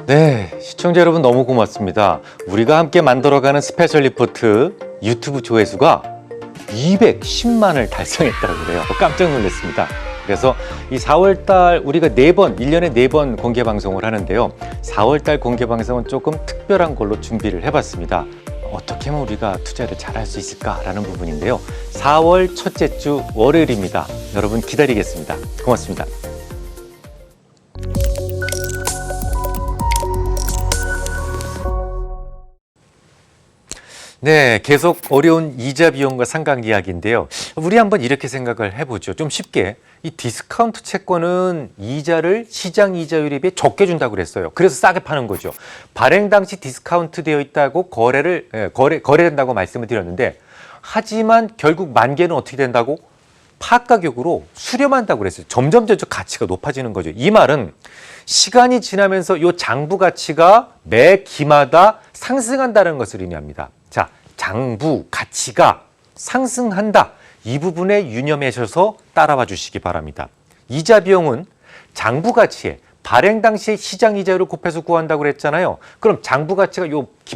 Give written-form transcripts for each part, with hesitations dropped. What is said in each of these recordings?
네, 시청자 여러분 너무 고맙습니다. 우리가 함께 만들어가는 스페셜 리포트 유튜브 조회수가 210만을 달성했다고 그래요. 깜짝 놀랐습니다. 그래서 이 4월달 우리가 4번, 1년에 4번 공개 방송을 하는데요. 4월달 공개 방송은 조금 특별한 걸로 준비를 해봤습니다. 어떻게 하면 우리가 투자를 잘할 수 있을까라는 부분인데요. 4월 첫째 주 월요일입니다. 여러분 기다리겠습니다. 고맙습니다. 네, 계속 어려운 이자 비용과 상각 이야기인데요. 우리 한번 이렇게 생각을 해보죠. 좀 쉽게 이 디스카운트 채권은 이자를 시장 이자율에 비해 적게 준다고 그랬어요. 그래서 싸게 파는 거죠. 발행 당시 디스카운트 되어 있다고 거래된다고 말씀을 드렸는데, 하지만 결국 만기에는 어떻게 된다고? 파가격으로 수렴한다고 그랬어요. 점점 가치가 높아지는 거죠. 이 말은 시간이 지나면서 이 장부 가치가 매 기마다 상승한다는 것을 의미합니다. 자, 장부 가치가 상승한다. 이 부분에 유념하셔서 따라와 주시기 바랍니다. 이자 비용은 장부 가치에 발행 당시에 시장 이자율을 곱해서 구한다고 그랬잖아요. 그럼 장부 가치가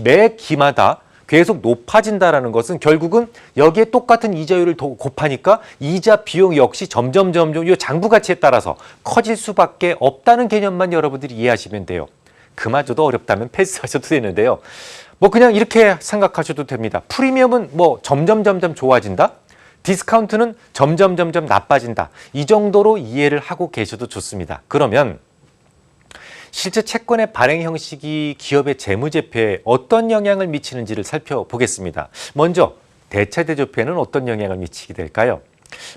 매 기마다 계속 높아진다는 것은 결국은 여기에 똑같은 이자율을 더 곱하니까 이자 비용 역시 점점 이 장부 가치에 따라서 커질 수밖에 없다는 개념만 여러분들이 이해하시면 돼요. 그마저도 어렵다면 패스하셔도 되는데요. 그냥 이렇게 생각하셔도 됩니다. 프리미엄은 점점 좋아진다. 디스카운트는 점점 나빠진다. 이 정도로 이해를 하고 계셔도 좋습니다. 그러면 실제 채권의 발행 형식이 기업의 재무제표에 어떤 영향을 미치는지를 살펴보겠습니다. 먼저 대차대조표에는 어떤 영향을 미치게 될까요?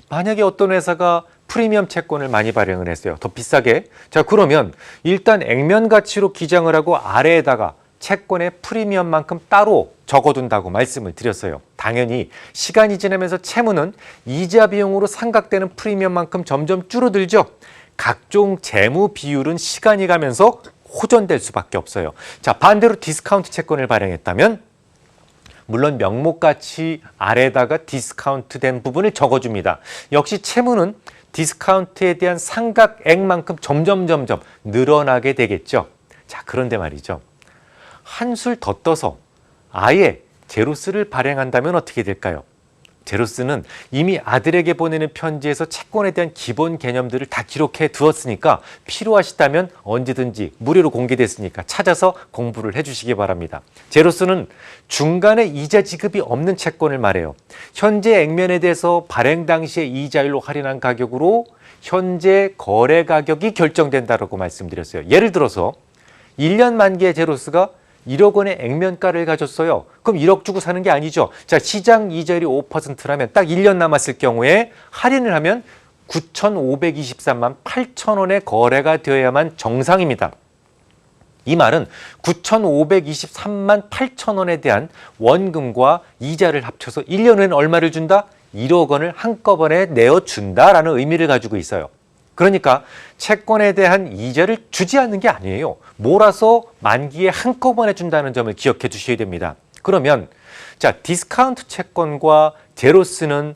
만약에 어떤 회사가 프리미엄 채권을 많이 발행을 했어요. 더 비싸게. 자, 그러면 일단 액면 가치로 기장을 하고 아래에다가 채권의 프리미엄만큼 따로 적어둔다고 말씀을 드렸어요. 당연히 시간이 지나면서 채무는 이자 비용으로 상각되는 프리미엄만큼 점점 줄어들죠. 각종 재무 비율은 시간이 가면서 호전될 수밖에 없어요. 자, 반대로 디스카운트 채권을 발행했다면 물론 명목 가치 아래다가 디스카운트 된 부분을 적어줍니다. 역시 채무는 디스카운트에 대한 상각액만큼 점점 늘어나게 되겠죠. 자, 그런데 말이죠. 한술 더 떠서 아예 제로스를 발행한다면 어떻게 될까요? 제로스는 이미 아들에게 보내는 편지에서 채권에 대한 기본 개념들을 다 기록해 두었으니까 필요하시다면 언제든지 무료로 공개됐으니까 찾아서 공부를 해주시기 바랍니다. 제로스는 중간에 이자 지급이 없는 채권을 말해요. 현재 액면에 대해서 발행 당시에 이자율로 할인한 가격으로 현재 거래 가격이 결정된다고 말씀드렸어요. 예를 들어서 1년 만기의 제로스가 1억 원의 액면가를 가졌어요. 그럼 1억 주고 사는 게 아니죠. 자, 시장 이자율이 5%라면 딱 1년 남았을 경우에 할인을 하면 9,523만 8천 원의 거래가 되어야만 정상입니다. 이 말은 9,523만 8천 원에 대한 원금과 이자를 합쳐서 1년 후에는 얼마를 준다? 1억 원을 한꺼번에 내어준다라는 의미를 가지고 있어요. 그러니까 채권에 대한 이자를 주지 않는 게 아니에요. 몰아서 만기에 한꺼번에 준다는 점을 기억해 주셔야 됩니다. 그러면 자, 디스카운트 채권과 제로스는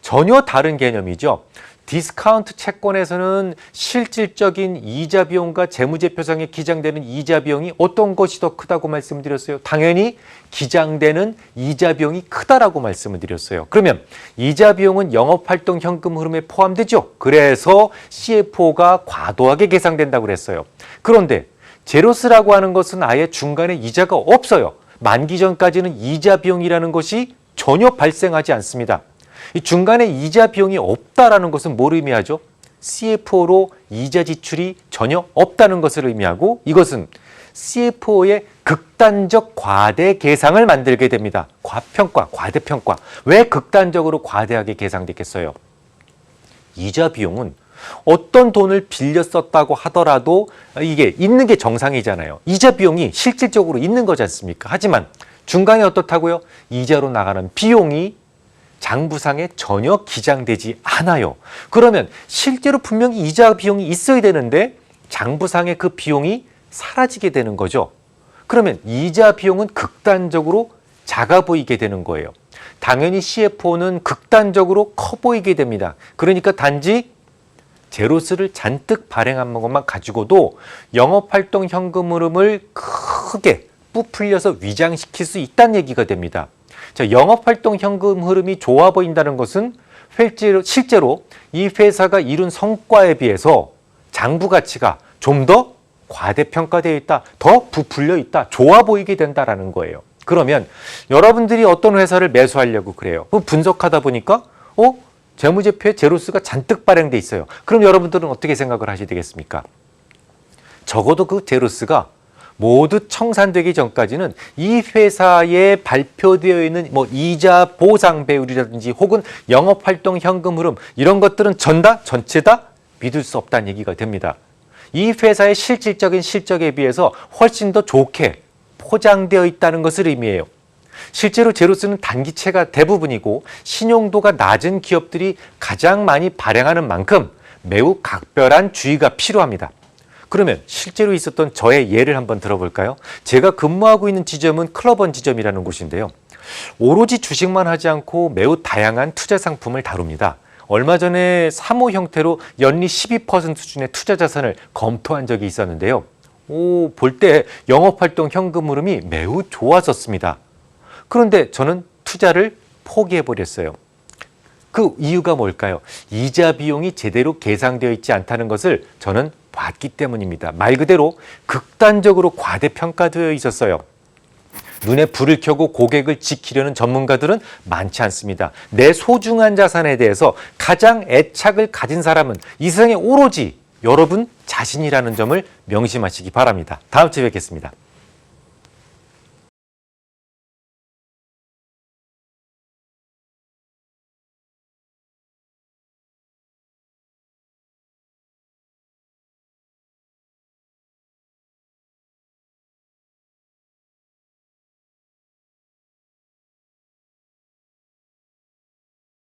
전혀 다른 개념이죠. 디스카운트 채권에서는 실질적인 이자 비용과 재무제표상에 기장되는 이자 비용이 어떤 것이 더 크다고 말씀드렸어요? 당연히 기장되는 이자 비용이 크다라고 말씀을 드렸어요. 그러면 이자 비용은 영업활동 현금 흐름에 포함되죠. 그래서 CFO가 과도하게 계상된다고 그랬어요. 그런데 제로스라고 하는 것은 아예 중간에 이자가 없어요. 만기 전까지는 이자 비용이라는 것이 전혀 발생하지 않습니다. 이 중간에 이자 비용이 없다라는 것은 뭘 의미하죠? CFO로 이자 지출이 전혀 없다는 것을 의미하고, 이것은 CFO의 극단적 과대 계상을 만들게 됩니다. 과평가, 과대평가. 왜 극단적으로 과대하게 계상됐겠어요? 이자 비용은 어떤 돈을 빌려 썼다고 하더라도 이게 있는 게 정상이잖아요. 이자 비용이 실질적으로 있는 거지 않습니까? 하지만 중간에 어떻다고요? 이자로 나가는 비용이 장부상에 전혀 기장되지 않아요. 그러면 실제로 분명히 이자 비용이 있어야 되는데 장부상에 그 비용이 사라지게 되는 거죠. 그러면 이자 비용은 극단적으로 작아 보이게 되는 거예요. 당연히 CFO는 극단적으로 커 보이게 됩니다. 그러니까 단지 제로스를 잔뜩 발행한 것만 가지고도 영업활동 현금 흐름을 크게 부풀려서 위장시킬 수 있다는 얘기가 됩니다. 자, 영업활동 현금 흐름이 좋아 보인다는 것은 실제로 이 회사가 이룬 성과에 비해서 장부 가치가 좀 더 과대평가되어 있다, 더 부풀려 있다, 좋아 보이게 된다라는 거예요. 그러면 여러분들이 어떤 회사를 매수하려고 그래요? 분석하다 보니까 재무제표에 제로스가 잔뜩 발행돼 있어요. 그럼 여러분들은 어떻게 생각을 하셔야 되겠습니까? 적어도 그 제로스가 모두 청산되기 전까지는 이 회사에 발표되어 있는 이자 보상 배율이라든지 혹은 영업활동 현금 흐름 이런 것들은 전체 다 믿을 수 없다는 얘기가 됩니다. 이 회사의 실질적인 실적에 비해서 훨씬 더 좋게 포장되어 있다는 것을 의미해요. 실제로 제로스는 단기채가 대부분이고 신용도가 낮은 기업들이 가장 많이 발행하는 만큼 매우 각별한 주의가 필요합니다. 그러면 실제로 있었던 저의 예를 한번 들어볼까요? 제가 근무하고 있는 지점은 클럽원 지점이라는 곳인데요. 오로지 주식만 하지 않고 매우 다양한 투자 상품을 다룹니다. 얼마 전에 사모 형태로 연리 12% 수준의 투자 자산을 검토한 적이 있었는데요. 볼 때 영업활동 현금 흐름이 매우 좋았었습니다. 그런데 저는 투자를 포기해버렸어요. 그 이유가 뭘까요? 이자 비용이 제대로 계상되어 있지 않다는 것을 저는 봤기 때문입니다. 말 그대로 극단적으로 과대평가되어 있었어요. 눈에 불을 켜고 고객을 지키려는 전문가들은 많지 않습니다. 내 소중한 자산에 대해서 가장 애착을 가진 사람은 이 세상에 오로지 여러분 자신이라는 점을 명심하시기 바랍니다. 다음 주에 뵙겠습니다.